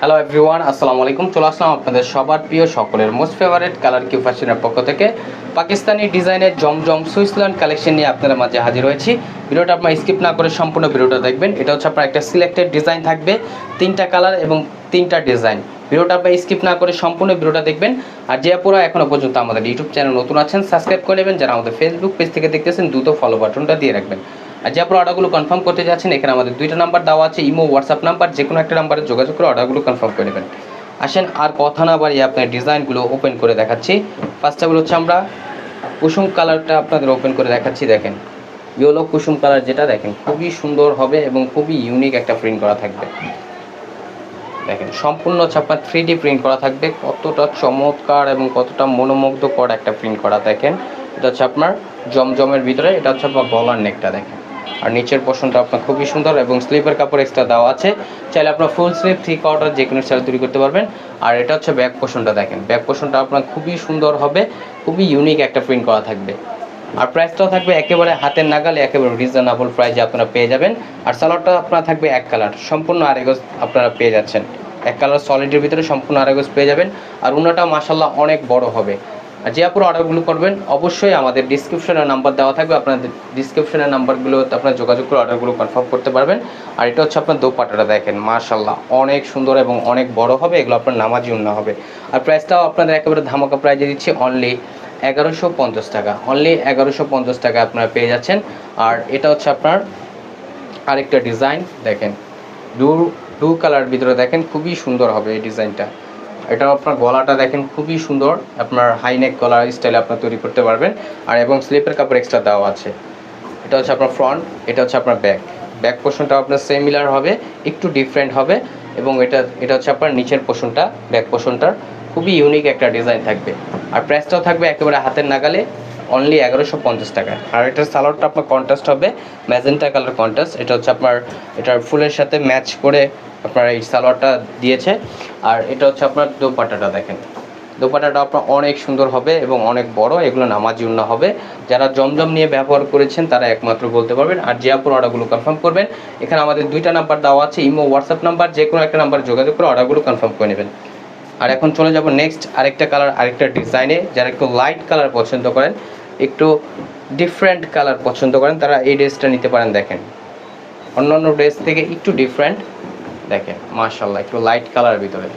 Hello everyone, আসসালামু আলাইকুম। চলে আসলাম আপনাদের সবার প্রিয় সকলের মোস্ট ফেভারিট কালার কিউ ফ্যাশনের পক্ষ থেকে পাকিস্তানি ডিজাইনের জমজম সুইসল্যান্ড কালেকশন নিয়ে আপনাদের মাঝে হাজির হয়েছি। ভিডিওটা আপনার স্কিপ না করে সম্পূর্ণ ভিডিওটা দেখবেন। এটা হচ্ছে আপনার একটা সিলেক্টেড ডিজাইন থাকবে, 3টা কালার এবং 3টা ডিজাইন। ভিডিওটা আপনার স্কিপ না করে সম্পূর্ণ ভিডিওটা দেখবেন। আর যে আপুরা এখনও পর্যন্ত আমাদের ইউটিউব চ্যানেল নতুন আছেন, সাবস্ক্রাইব করে নেবেন। যারা আমাদের ফেসবুক পেজ থেকে দেখতেছেন, দ্রুত ফলো বাটনটা দিয়ে রাখবেন। আর যে আপনারা অর্ডারগুলো কনফার্ম করতে যাচ্ছেন, এখানে আমাদের 2টা নাম্বার দেওয়া আছে, ইমো, হোয়াটসঅ্যাপ নাম্বার। যে কোনো একটা নাম্বারে যোগাযোগ করে অর্ডারগুলো কনফার্ম করে নেবেন। আসেন আর কথা না বাড়িয়ে আপনার ডিজাইনগুলো ওপেন করে দেখাচ্ছি। ফার্স্টটা হচ্ছে আমরা কুসুম কালারটা আপনাদের ওপেন করে দেখাচ্ছি। দেখেন ইয়েলো কুসুম কালার, যেটা দেখেন খুবই সুন্দর হবে এবং খুবই ইউনিক একটা প্রিন্ট করা থাকবে। দেখেন সম্পূর্ণ হচ্ছে আপনার 3D প্রিন্ট করা থাকবে। কতটা চমৎকার এবং কতটা মনোমুগ্ধকর একটা প্রিন্ট করা। দেখেন এটা হচ্ছে আপনার জমজমের ভিতরে, এটা হচ্ছে আপনার গলার নেকটা। দেখেন আর নিচের পোর্শনটা আপনার খুবই সুন্দর এবং স্লিপের কাপড় এক্সট্রা দেওয়া আছে। চাইলে আপনার ফুল স্লিপ 3/4 যে কোনো স্টাইল তৈরি করতে পারবেন। আর এটা হচ্ছে ব্যাক পোর্শনটা। দেখেন ব্যাক পোর্শনটা আপনার খুবই সুন্দর হবে, খুবই ইউনিক একটা প্রিন্ট করা থাকবে। আর প্রাইসটাও থাকবে একেবারে হাতের নাগালে, একেবারে রিজনেবল প্রাইসে আপনারা পেয়ে যাবেন। আর সালোয়ারটা আপনার থাকবে এক কালার, সম্পূর্ণ আড়াই গজ আপনারা পেয়ে যাচ্ছেন। এক কালার সলিডের ভিতরে সম্পূর্ণ আড়াই গজ পেয়ে যাবেন। আর উনাটা মাশাল্লাহ অনেক বড় হবে। আর যে আপনারা অর্ডারগুলো করবেন, অবশ্যই আমাদের ডিসক্রিপশনে নাম্বার দেওয়া থাকবে, আপনাদের ডিসক্রিপশনের নাম্বারগুলোতে আপনারা যোগাযোগ করে অর্ডারগুলো কনফার্ম করতে পারবেন। আর এটা হচ্ছে আপনার দোপাট্টাটা। দেখেন মাশাল্লাহ অনেক সুন্দর এবং অনেক বড় হবে। এগুলো আপনার নামাজি ওড়না হবে। আর প্রাইসটাও আপনাদের একেবারে ধামাকা প্রাইজে দিচ্ছি, অনলি 1150 টাকা। অনলি 1150 টাকা আপনারা পেয়ে যাচ্ছেন। আর এটা হচ্ছে আপনার আরেকটা ডিজাইন। দেখেন ব্লু কালার ভিতরে, দেখেন খুবই সুন্দর হবে এই ডিজাইনটা। এটা আপনার গলাটা দেখেন খুবই সুন্দর, আপনার হাইনেক গলার স্টাইলে আপনার তৈরি করতে পারবেন। আর এবং স্লিপের কাপড় এক্সট্রা দেওয়া আছে। এটা হচ্ছে আপনার ফ্রন্ট, এটা হচ্ছে আপনার ব্যাক পোর্শনটা আপনার সিমিলার হবে, একটু ডিফারেন্ট হবে। এবং এটা হচ্ছে আপনার নিচের পোর্শনটা, ব্যাক পোর্শনটার খুবই ইউনিক একটা ডিজাইন থাকবে। আর প্রাইসটাও থাকবে একেবারে হাতের নাগালে, অনলি 1150 টাকা। আর এটার সালোয়ারটা আপনার কন্ট্রাস্ট হবে, ম্যাজেন্টা কালার কন্ট্রাস্ট। এটা হচ্ছে আপনার এটার ফুলের সাথে ম্যাচ করে আপনার এই সালোয়ারটা দিয়েছে। আর এটা হচ্ছে আপনার দোপাট্টাটা। দেখেন দোপাট্টাটা আপনার অনেক সুন্দর হবে এবং অনেক বড়। এগুলো নামাজি ওড়না হবে। যারা জমজম নিয়ে ব্যবহার করেছেন তারা একমাত্র বলতে পারবেন। আর যে আপনার অর্ডারগুলো কনফার্ম করবেন, এখানে আমাদের 2টা নাম্বার দেওয়া আছে, ইমো, হোয়াটসঅ্যাপ নাম্বার। যে কোনো একটা নাম্বারে যোগাযোগ করে অর্ডারগুলো কনফার্ম করে নেবেন। আর এখন চলে যাব নেক্সট আরেকটা কালার, আরেকটা ডিজাইনে। যারা একটু লাইট কালার পছন্দ করেন, একটু ডিফারেন্ট কালার পছন্দ করেন, তারা এই ড্রেসটা নিতে পারেন। দেখেন অন্যান্য ড্রেস থেকে একটু ডিফারেন্ট। দেখেন মাশাল্লাহ একটু লাইট কালার ভিতরে।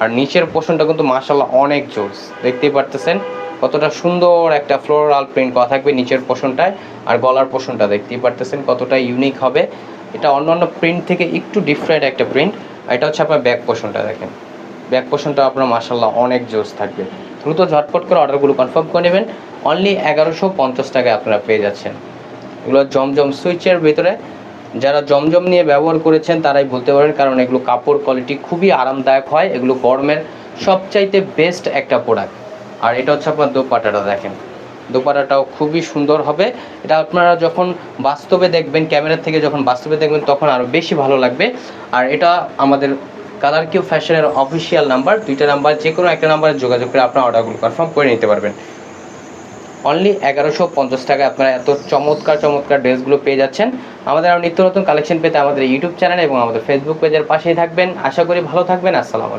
আর নিচের পোর্শনটা কিন্তু মাশাল্লাহ অনেক জোস, দেখতেই পারতেছেন কতটা সুন্দর একটা ফ্লোরাল প্রিন্ট করা থাকবে নিচের পোর্শনটায়। আর গলার পোর্শনটা দেখতেই পারতেছেন কতটা ইউনিক হবে। এটা অন্যান্য প্রিন্ট থেকে একটু ডিফারেন্ট একটা প্রিন্ট। আর এটা হচ্ছে আপনার ব্যাক পোর্শনটা। দেখেন ব্যাক পোর্শনটা আপনার মাশাল্লাহ অনেক জোস থাকবে। দ্রুত ঝটপট করে অর্ডারগুলো কনফার্ম করে নেবেন। অনলি 1150 টাকায় আপনারা পেয়ে যাচ্ছেন। এগুলো জমজম সুইচের ভিতরে। যারা জমজম নিয়ে ব্যবহার করেছেন তারাই বলতে পারেন, কারণ এগুলো কাপড় কোয়ালিটি খুবই আরামদায়ক হয়। এগুলো গরমের সবচাইতে বেস্ট একটা প্রোডাক্ট। আর এটা হচ্ছে আপনার দোপাট্টাটা। দেখেন দোপাট্টাটাও খুবই সুন্দর হবে। এটা আপনারা যখন বাস্তবে দেখবেন, ক্যামেরা থেকে যখন বাস্তবে দেখবেন, তখন আরও বেশি ভালো লাগবে। আর এটা আমাদের কালার কিউ ফ্যাশনের অফিসিয়াল নাম্বার, 2টা নাম্বার, যে কোনো একটা নাম্বারে যোগাযোগ করে আপনার অর্ডারগুলো কনফার্ম করে নিতে পারবেন। অনলি 1150 টাকায় আপনারা এত চমৎকার চমৎকার ড্রেসগুলো পেয়ে যাচ্ছেন। আমাদের আরও নিত্য নতুন কালেকশন পেতে আমাদের ইউটিউব চ্যানেল এবং আমাদের ফেসবুক পেজের পাশেই থাকবেন। আশা করি ভালো থাকবেন। আসসালামু আলাইকুম।